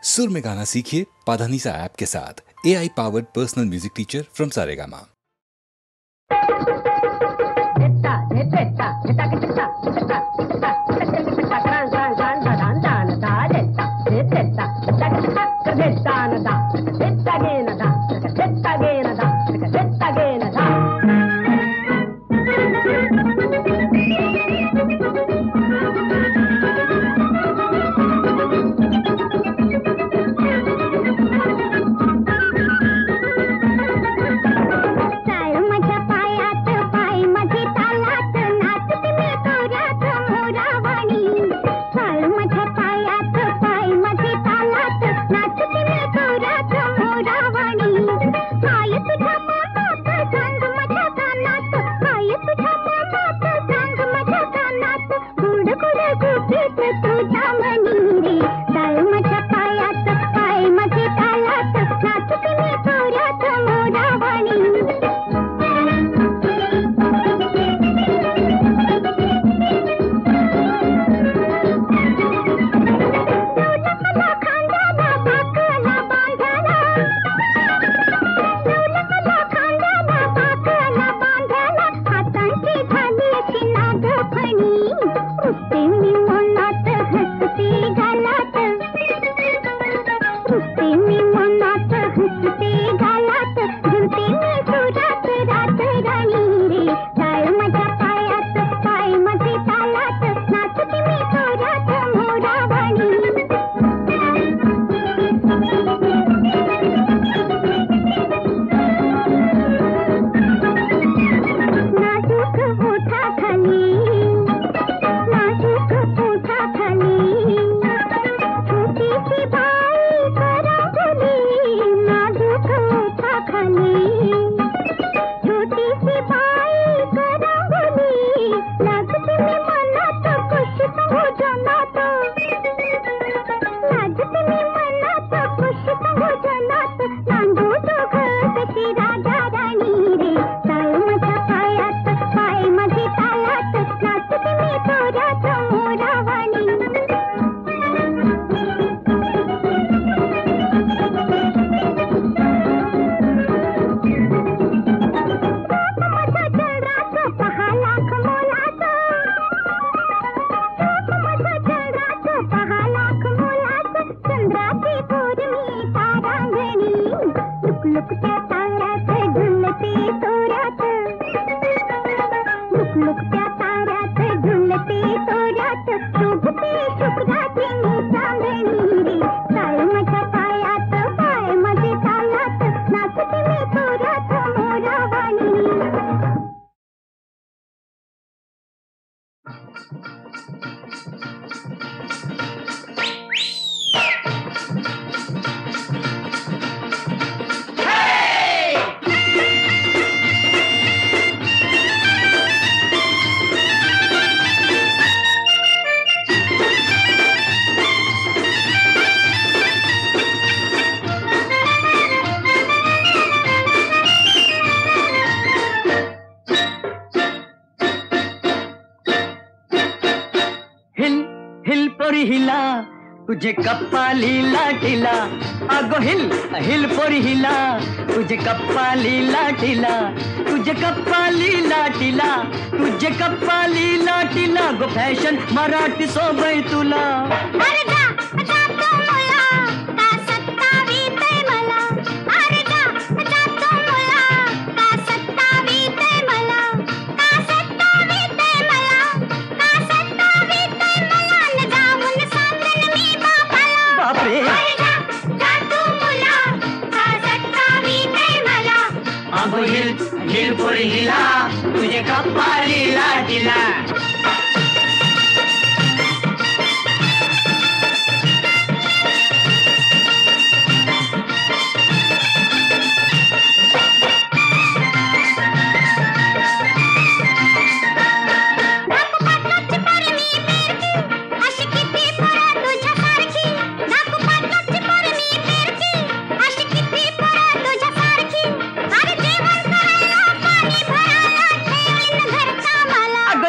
सुर में गाना सीखिए पाधानीसा ऐप के साथ। AI powered personal music teacher from Saregama. तुझे कप्पाली लाटीला अगो हिल हिल पोरी हिला तुझे कप्पाली लाटीला तुझे कप्पाली लाटीला तुझे कप्पाली लाटीला गो फॅशन मराठी सोबय तुला अरे जा तो मला का सत्तावी ते मला अरे जा तो मला का सत्तावी ते मला का सत्तावी ते मला का सत्तावी ते मला न जाऊन सांगन मी बापाला बापरे अरे जा तो मला का सत्तावी ते मला अगो हिल हिल पोरी हिला तुझे कप्पाली लाटीला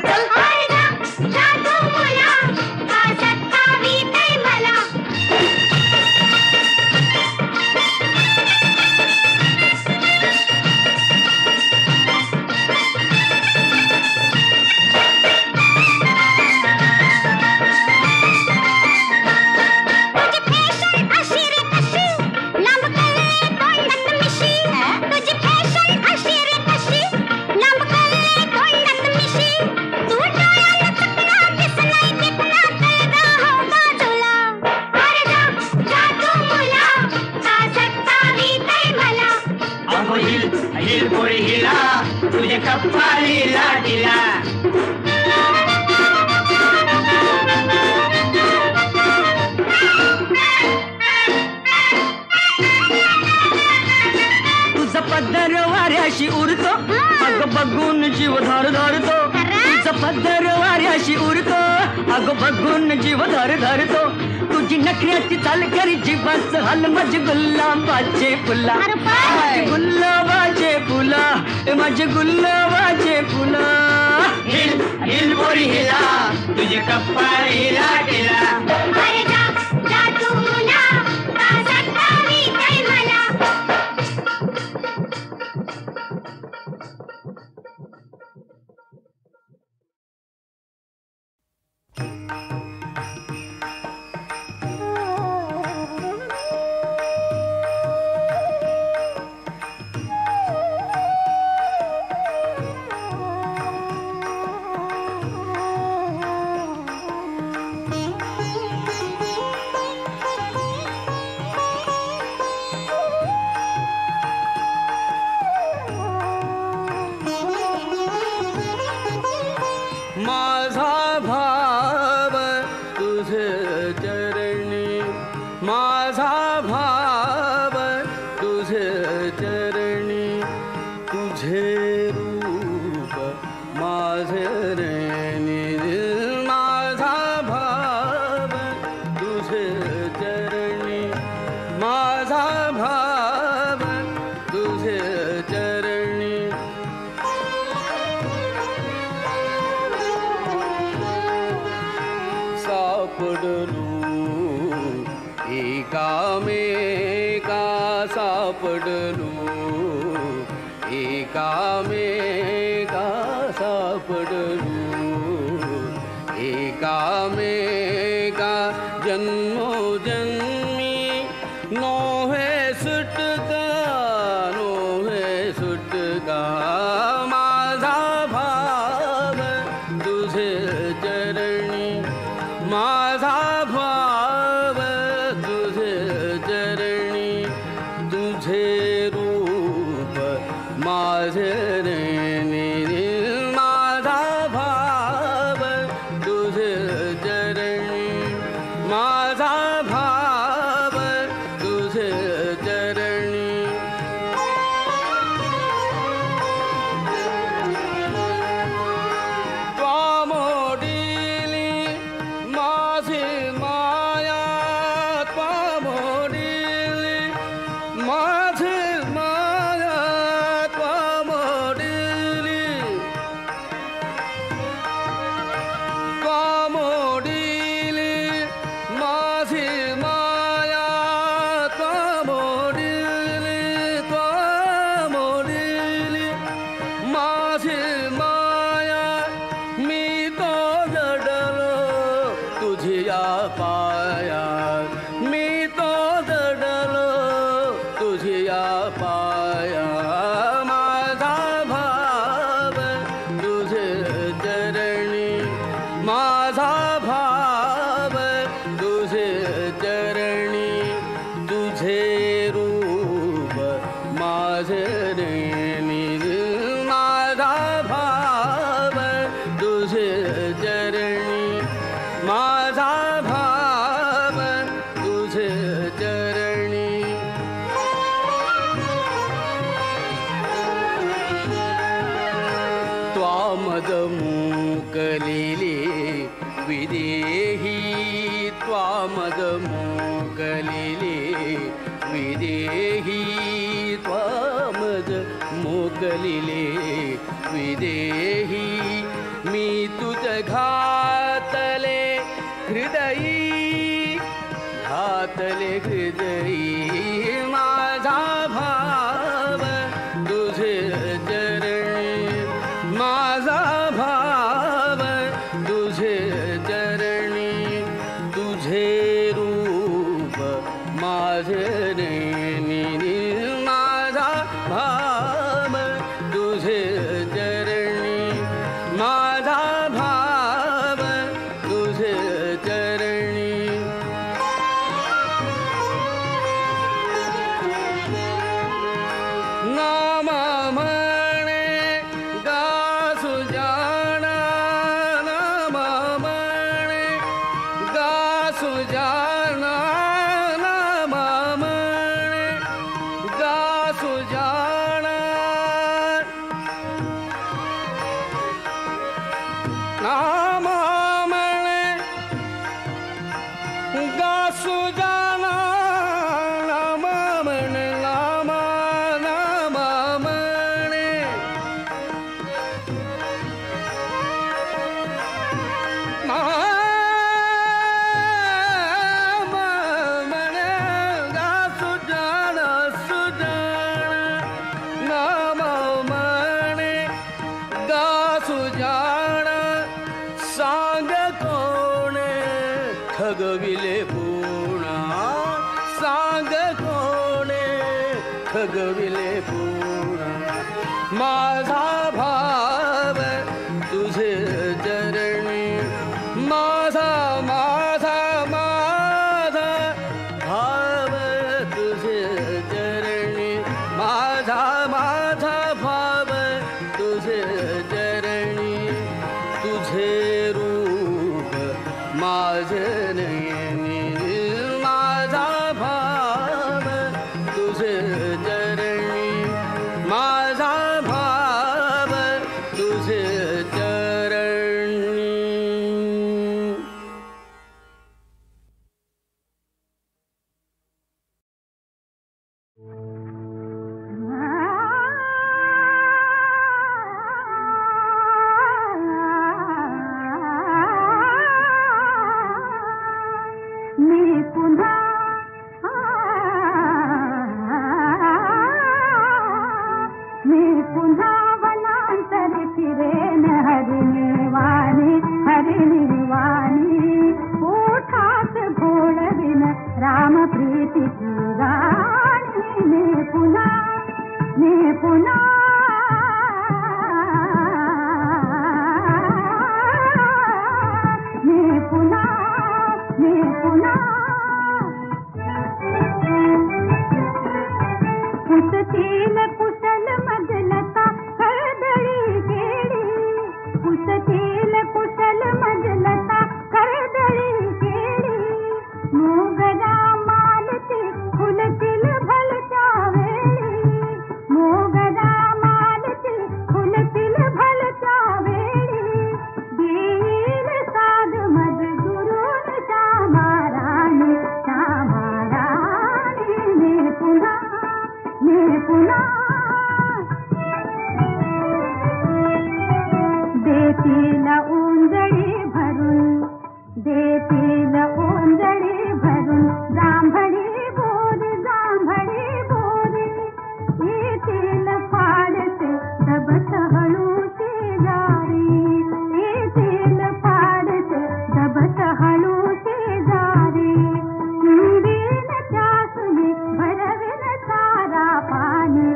चल तुझे कप्पाली लाटीला. तुझा पदर वाऱ्याशी उरतो, अगं बघून जीव धर धरतो. तुझा पदर वाऱ्याशी उरतो, अगं बघून जीव धर धरतो. तुझी नखऱ्याची चाल करी जीवाच हल माझे गुलाबाचे फुला, माझे गुलाबाचे फुला, माझे गुलाबाचे फुला. हिल हिल पोरी हिला, तुझे कप्पाली लाटीला. अरे जा जा तू मुला, का सतावी काय मला. माझा भाव तुझे चरणी, माझा भाव तुझे चरणी. तुझे रूप माझे रेणी, माझा भाव तुझे चरणी, माझा भाव तुझे चरणी. सापडलो एकामेका, सापडलो एकामेका, सापडलो एकामेका. जन्मोजन्मी नोहे सुटका, नोहे सुटका. माझा भाव तुझे चरणी, माझा भाव तुझे चरणी. तुझे रूप माझे रेणी, माझा भाव तुझे चरणी, माझा भाव तुझे चरणी. त्वामोडीली माझी माया, त्वामोडीली माझी माया, त्वामोडीली, त्वामोडीली माझी माया, त्वामोडीली, त्वामोडीली माझी माया. मी तो जडलो तुझिया पाया, मी तो जडलो तुझिया पाया. माझा भाव तुझे चरणी, माझा भाव तुझे चरणी. तुझे रूप माझे रेणी, माझा भाव तुझे चरणी, माझा भाव तुझे चरणी. त्वामद मोकलिले विदेही, त्वामद मोकलिले विदेही, त्वामद मोकलिले विदेही. मी तुझ घातले हृदयी, घातले हृदयी. माझा भाव तुझे चरणी, माझा भाव तुझे चरणी. तुझे रूप माझे रेणी, माझा भाव तुझे चरणी, माझा भाव तुझे चरणी. नाम म्हणे ठगविले पुन्हा सांग कोणे ठगविले पुन्हा माझा भाव तुझे चरणी माझा माझा माझा भाव तुझे चरणी माझा माझा भाव तुझे चरणी तुझे रूप माझे नयनी माझा भाव तुझे चरणी माझा भाव तुझे चरणी. मी पुन्हा वनांतरी फिरेन हरिनिवाणी ओठात घोळविन राम प्रीतीची राणी मी पुन्हा पुसतील कुशल मजलता खळदळी केळी पुसतील कुशल मजलता खळदळी केळी मोगरा मालती फुलतील भलत्या वेळी मोगरा मालती फुलतील भलत्या वेळी देईल साध मज गुरुन श्यामा राणी मी पुन्हा देतील उंजळी भरून जांभळी बोरी येतील फाडते दबत हळू शेजारी येतील फाडते दबत हळू शेजारी शिंदीन त्यासुनी भरविन सारा पाणी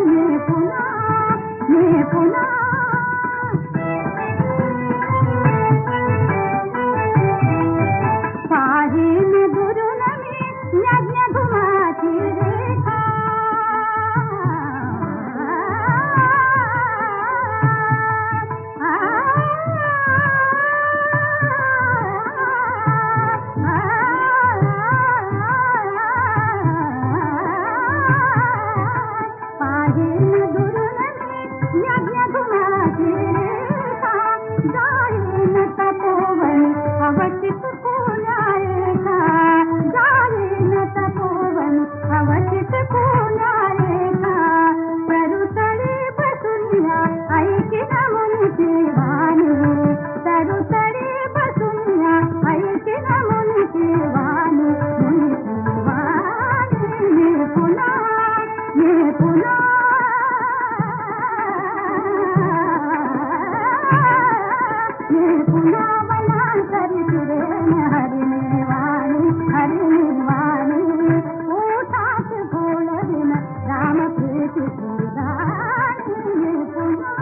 मी पुन्हा पाहीन दुरून मी यज्ञ धुमाची रेखा पाहीन दुरून मी यज्ञ धुमाची रेखा जाईन तपोवन अवचित पुण्यारेखा जाईन तपोवन अवचित पुण्यारेखा तरुतळी बसुनिया ऐकिन मुनीची वाणी तरुतळी बसुनिया ऐकिन मुनीची वाणी मी पुन्हा वनांतरी फिरेन हरिनिवाणी ओठात घोळविन राम प्रीतीची राणी पुन्हा.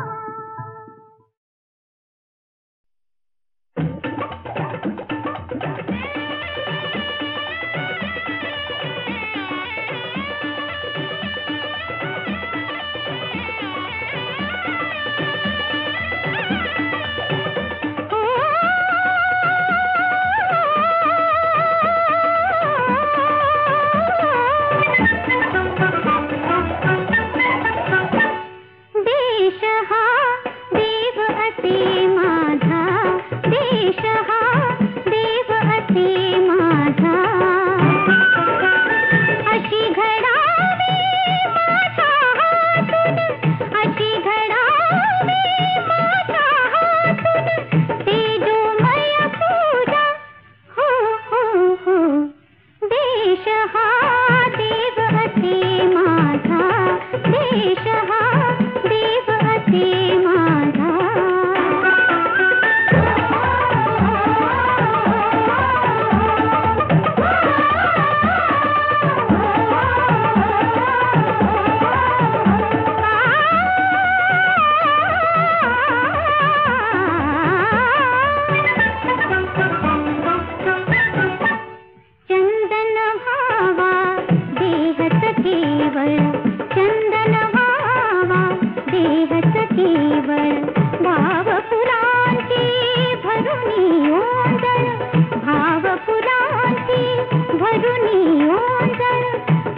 भरुनी ओंजळ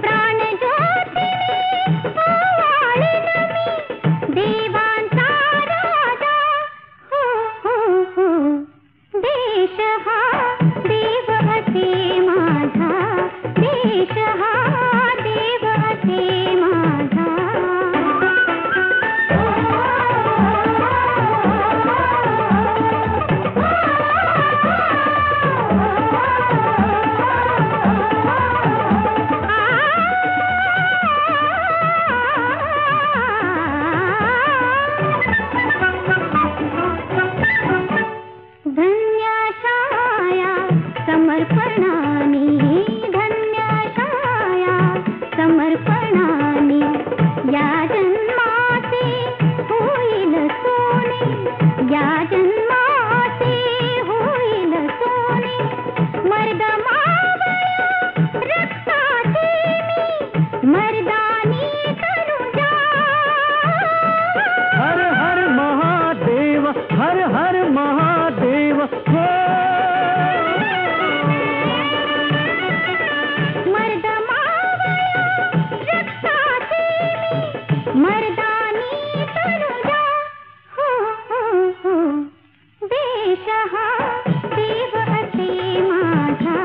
प्राण ज्योतिनी ओवाळीन मी देवांचा राजा हो हो हो देश हा देव असे माझा देश हा देव असे माझा धन्याशाया समर्पणानि धन्याशाया समर्पणानि या जन्माचे होईल सोने या जन्माचे होईल सोने मर्द मावळ्या रक्ताचे मी मर्दानी तनुजा हर हर महादेव हर हर महादेव हो मर्द मावळ्या रक्ताचे मी मर्दानी तनुजा हो हो हो देश हा देव असे माझा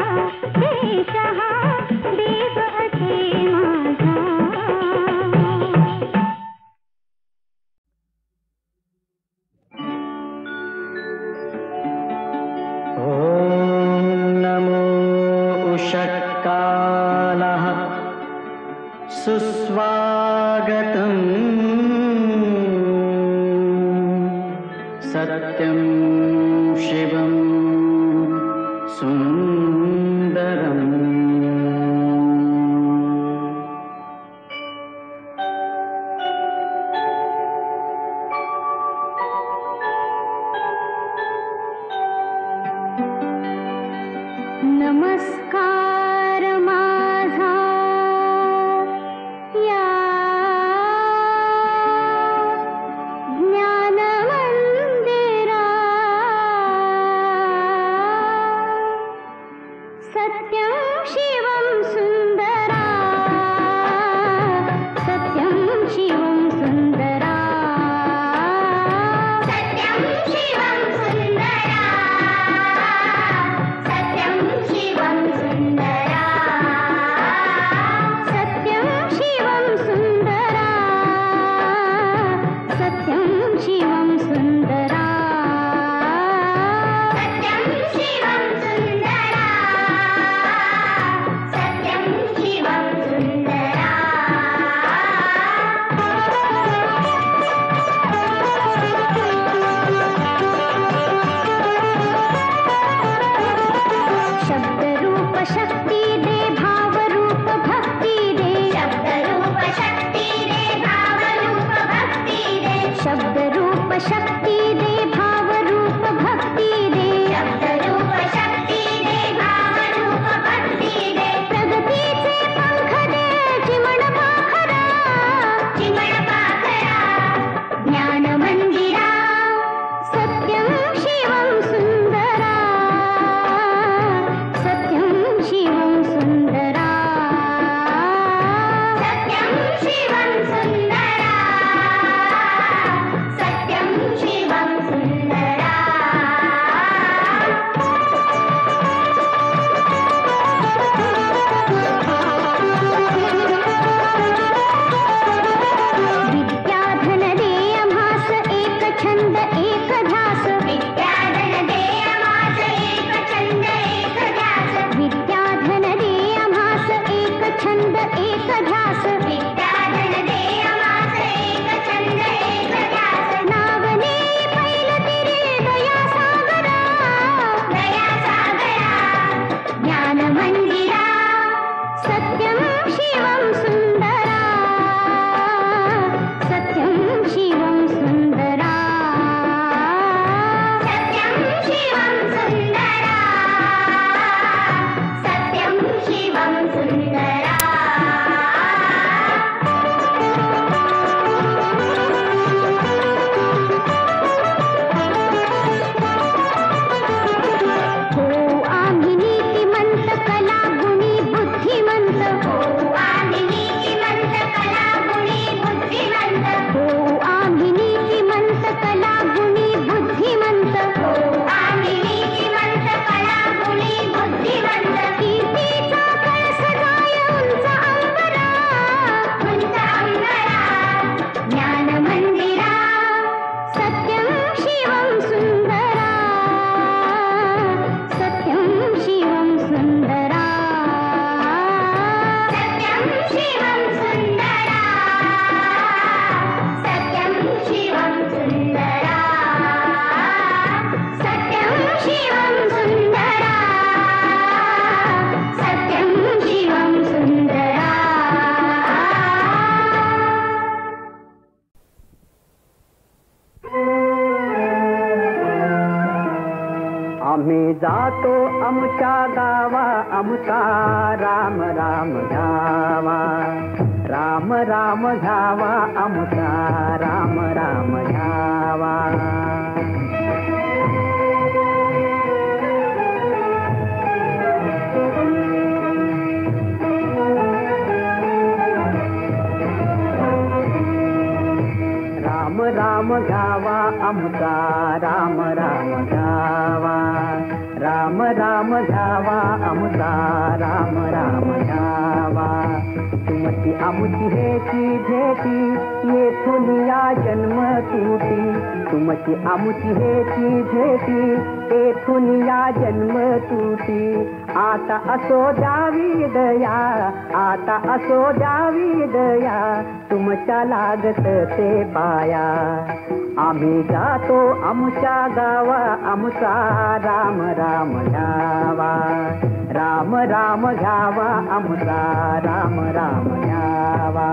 देश हा देव असे माझा ॐ नमो उषत्कालः सुस्वागतम् सत्यं शिवं सुन्दरम् नमस्कार माझा या ज्ञान मंदिरा सत्यं शिवं सुंदरा सत्यं शिवं सुंदरा सत्यं शिवं सुंदरा सत्यं शिवं सुंदरा सत्यं शिवं सुंदरा सत्यं शिवं सुंदरा सत्यं शिवं सुंदरा सत्यं शिवं सुंदरा शब्द रूप शक्ती दे भाव रूप भक्ती दे शब्द रूप शक्ती दे भाव रूप भक्ती दे शब्द रूप शक्ती दे भाव रूप भक्ती दे शब्द रूप शक्ती दे भाव रूप भक्ती दे प्रगतीचे पंख दे चिमण पाखरा ज्ञान मंदिरा सत्यं शिवं सुंदरा सत्यं शिवं आमुच्या गावा आमुचा राम राम घ्यावा, राम राम घ्यावा आमुचा राम राम घ्यावा. राम राम घ्यावा आमुचा राम राम घ्यावा, राम राम घ्यावा आमुचा राम राम घ्यावा. तुमची आमुची हेची भेटी येथून या जन्म तुटी, तुमची आमुची हेची भेटी येथून या जन्म तुटी. आता असो द्यावी दया, आता असो द्यावी दया तुमच्या लागत ते पाया. आम्ही जातो आमुच्या गावा आमुचा राम राम घ्यावा, राम राम घ्यावा आमुचा राम राम घ्यावा.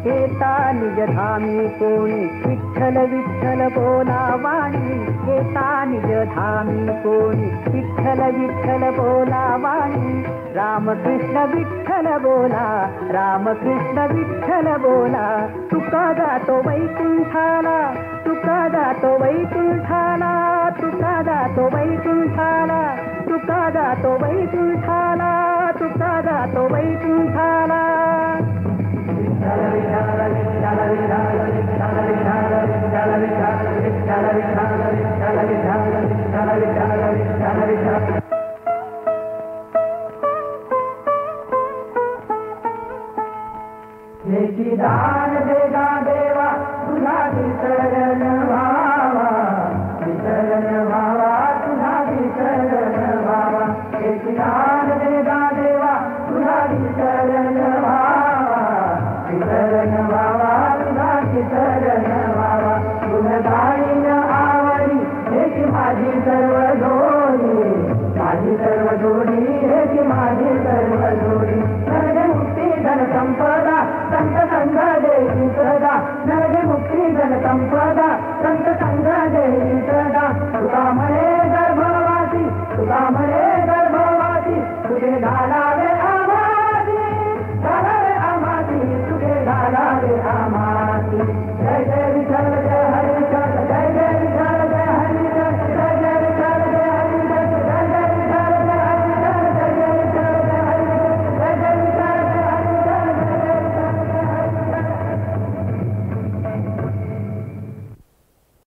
येता निज धामी कोणी विठ्ठल विठ्ठल बोलावाणी, येता निज धामी कोणी विठ्ठल विठ्ठल बोलावाणी. रामकृष्ण विठ्ठल बोला, रामकृष्ण विठ्ठल बोला. तुका जातो वैकुंठाला, तुका जातो वैकुंठाला, तुका जातो वैकुंठाला, तुका जातो वैकुंठाला, तुका जातो वैकुंठाला. याची दान देगा देवा तुझा विसरण व्हावा, विसरण व्हावा तुझा विसरण व्हावा. याची दान देगा देवा तुझा विसरण व्हावा, विसरण व्हावा तुझा विसरण व्हावा. तुझ गाईन आवडी याची माझी सर्व जोडी, माझी सर्व जोडी याची माझी सर्व जोडी. नरक मुक्ती धन संपदा संत संग देवी सदा, नरक मुक्ती धन संपदा संत संग देवी सदा. तुका म्हणे गर्भवासी, तुका म्हणे